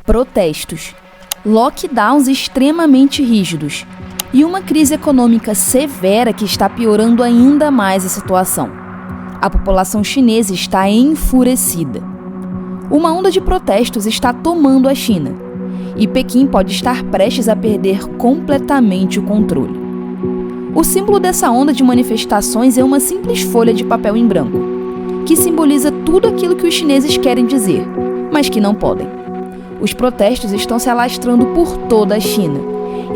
Protestos, lockdowns extremamente rígidos e uma crise econômica severa que está piorando ainda mais a situação. A população chinesa está enfurecida. Uma onda de protestos está tomando a China e Pequim pode estar prestes a perder completamente o controle. O símbolo dessa onda de manifestações é uma simples folha de papel em branco, que simboliza tudo aquilo que os chineses querem dizer, mas que não podem. Os protestos estão se alastrando por toda a China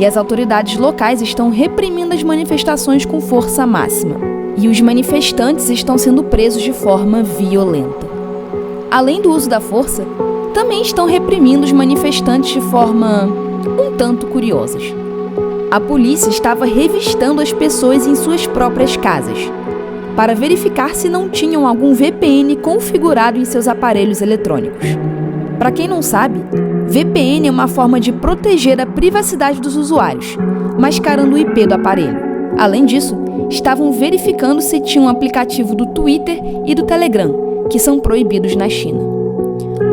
e as autoridades locais estão reprimindo as manifestações com força máxima. E os manifestantes estão sendo presos de forma violenta. Além do uso da força, também estão reprimindo os manifestantes de forma um tanto curiosas. A polícia estava revistando as pessoas em suas próprias casas, para verificar se não tinham algum VPN configurado em seus aparelhos eletrônicos. Para quem não sabe, VPN é uma forma de proteger a privacidade dos usuários, mascarando o IP do aparelho. Além disso, estavam verificando se tinha um aplicativo do Twitter e do Telegram, que são proibidos na China.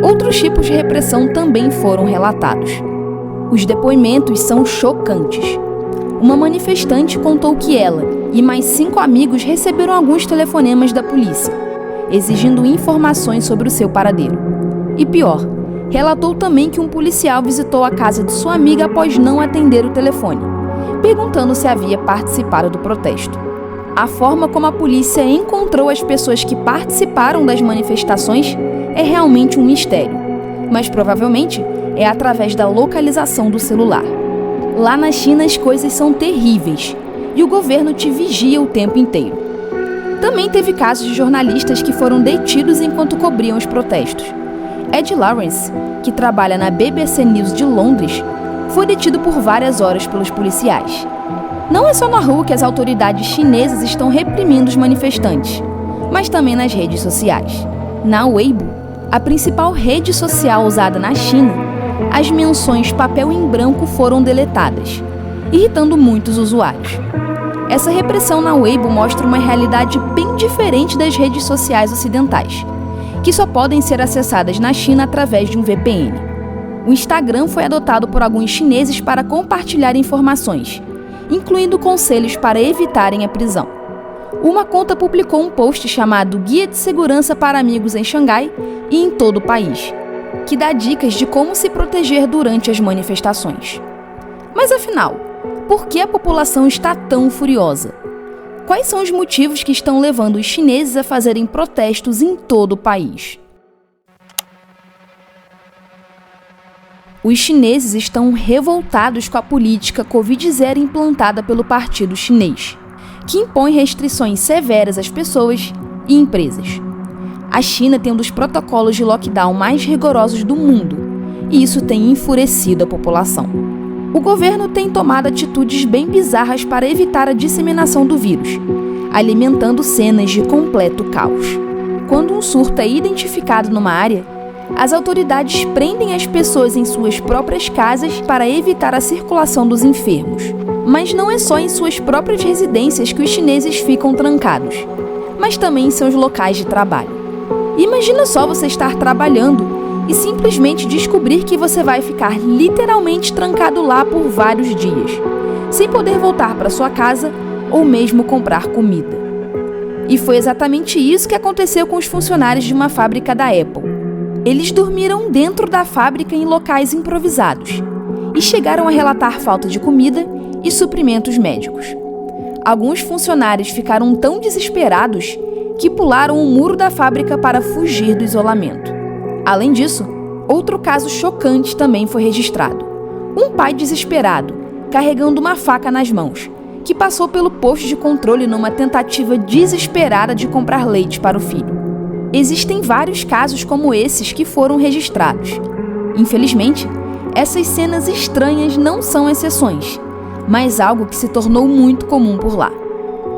Outros tipos de repressão também foram relatados. Os depoimentos são chocantes. Uma manifestante contou que ela e mais 5 amigos receberam alguns telefonemas da polícia, exigindo informações sobre o seu paradeiro. E pior, relatou também que um policial visitou a casa de sua amiga após não atender o telefone, perguntando se havia participado do protesto. A forma como a polícia encontrou as pessoas que participaram das manifestações é realmente um mistério, mas provavelmente é através da localização do celular. Lá na China as coisas são terríveis e o governo te vigia o tempo inteiro. Também teve casos de jornalistas que foram detidos enquanto cobriam os protestos. Ed Lawrence, que trabalha na BBC News de Londres, foi detido por várias horas pelos policiais. Não é só na rua que as autoridades chinesas estão reprimindo os manifestantes, mas também nas redes sociais. Na Weibo, a principal rede social usada na China, as menções papel em branco foram deletadas, irritando muitos usuários. Essa repressão na Weibo mostra uma realidade bem diferente das redes sociais ocidentais, que só podem ser acessadas na China através de um VPN. O Instagram foi adotado por alguns chineses para compartilhar informações, incluindo conselhos para evitarem a prisão. Uma conta publicou um post chamado Guia de Segurança para Amigos em Xangai e em todo o país, que dá dicas de como se proteger durante as manifestações. Mas afinal, por que a população está tão furiosa? Quais são os motivos que estão levando os chineses a fazerem protestos em todo o país? Os chineses estão revoltados com a política Covid-0 implantada pelo Partido Chinês, que impõe restrições severas às pessoas e empresas. A China tem um dos protocolos de lockdown mais rigorosos do mundo, e isso tem enfurecido a população. O governo tem tomado atitudes bem bizarras para evitar a disseminação do vírus, alimentando cenas de completo caos. Quando um surto é identificado numa área, as autoridades prendem as pessoas em suas próprias casas para evitar a circulação dos enfermos. Mas não é só em suas próprias residências que os chineses ficam trancados, mas também em seus locais de trabalho. Imagina só você estar trabalhando e simplesmente descobrir que você vai ficar literalmente trancado lá por vários dias, sem poder voltar para sua casa ou mesmo comprar comida. E foi exatamente isso que aconteceu com os funcionários de uma fábrica da Apple. Eles dormiram dentro da fábrica em locais improvisados e chegaram a relatar falta de comida e suprimentos médicos. Alguns funcionários ficaram tão desesperados que pularam o muro da fábrica para fugir do isolamento. Além disso, outro caso chocante também foi registrado. Um pai desesperado, carregando uma faca nas mãos, que passou pelo posto de controle numa tentativa desesperada de comprar leite para o filho. Existem vários casos como esses que foram registrados. Infelizmente, essas cenas estranhas não são exceções, mas algo que se tornou muito comum por lá.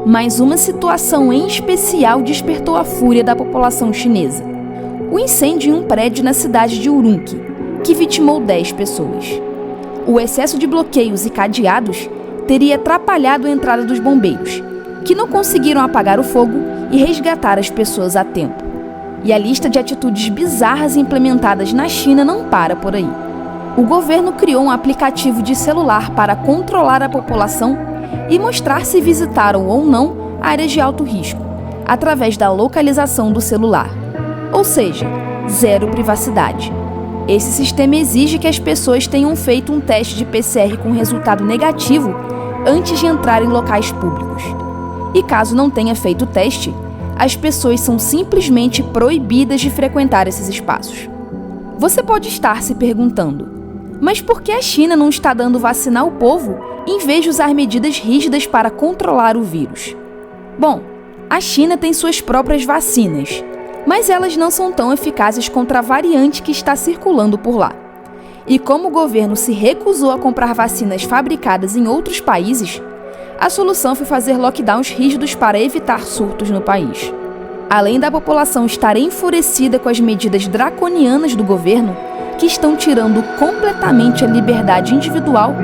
Mas uma situação em especial despertou a fúria da população chinesa. O incêndio em um prédio na cidade de Urumqi, que vitimou 10 pessoas. O excesso de bloqueios e cadeados teria atrapalhado a entrada dos bombeiros, que não conseguiram apagar o fogo e resgatar as pessoas a tempo. E a lista de atitudes bizarras implementadas na China não para por aí. O governo criou um aplicativo de celular para controlar a população e mostrar se visitaram ou não áreas de alto risco, através da localização do celular. Ou seja, zero privacidade. Esse sistema exige que as pessoas tenham feito um teste de PCR com resultado negativo antes de entrar em locais públicos. E caso não tenha feito o teste, as pessoas são simplesmente proibidas de frequentar esses espaços. Você pode estar se perguntando, mas por que a China não está dando vacina ao povo em vez de usar medidas rígidas para controlar o vírus? Bom, a China tem suas próprias vacinas, mas elas não são tão eficazes contra a variante que está circulando por lá. E como o governo se recusou a comprar vacinas fabricadas em outros países, a solução foi fazer lockdowns rígidos para evitar surtos no país. Além da população estar enfurecida com as medidas draconianas do governo, que estão tirando completamente a liberdade individual,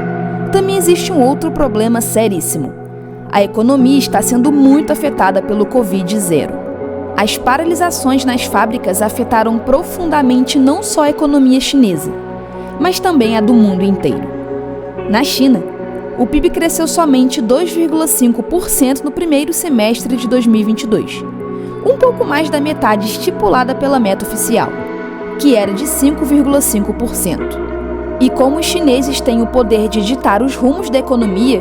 também existe um outro problema seríssimo. A economia está sendo muito afetada pelo Covid-0. As paralisações nas fábricas afetaram profundamente não só a economia chinesa, mas também a do mundo inteiro. Na China, o PIB cresceu somente 2,5% no primeiro semestre de 2022, um pouco mais da metade estipulada pela meta oficial, que era de 5,5%. E como os chineses têm o poder de ditar os rumos da economia,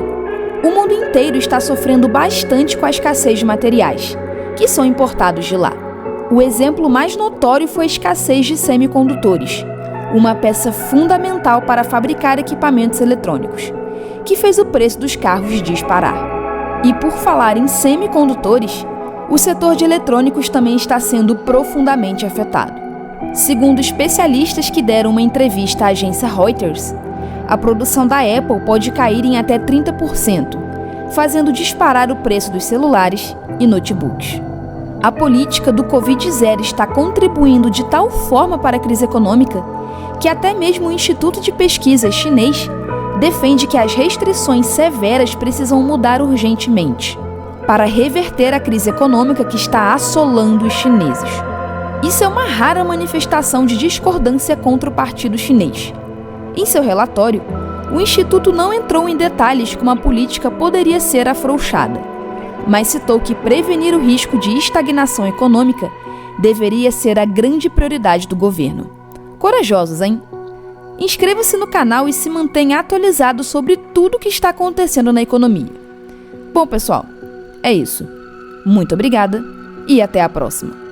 o mundo inteiro está sofrendo bastante com a escassez de materiais, que são importados de lá. O exemplo mais notório foi a escassez de semicondutores, uma peça fundamental para fabricar equipamentos eletrônicos, que fez o preço dos carros disparar. E por falar em semicondutores, o setor de eletrônicos também está sendo profundamente afetado. Segundo especialistas que deram uma entrevista à agência Reuters, a produção da Apple pode cair em até 30%, fazendo disparar o preço dos celulares e notebooks. A política do Covid-0 está contribuindo de tal forma para a crise econômica que até mesmo o Instituto de Pesquisa chinês defende que as restrições severas precisam mudar urgentemente para reverter a crise econômica que está assolando os chineses. Isso é uma rara manifestação de discordância contra o Partido Chinês. Em seu relatório, o Instituto não entrou em detalhes como a política poderia ser afrouxada, mas citou que prevenir o risco de estagnação econômica deveria ser a grande prioridade do governo. Corajosos, hein? Inscreva-se no canal e se mantenha atualizado sobre tudo o que está acontecendo na economia. Bom, pessoal, é isso. Muito obrigada e até a próxima.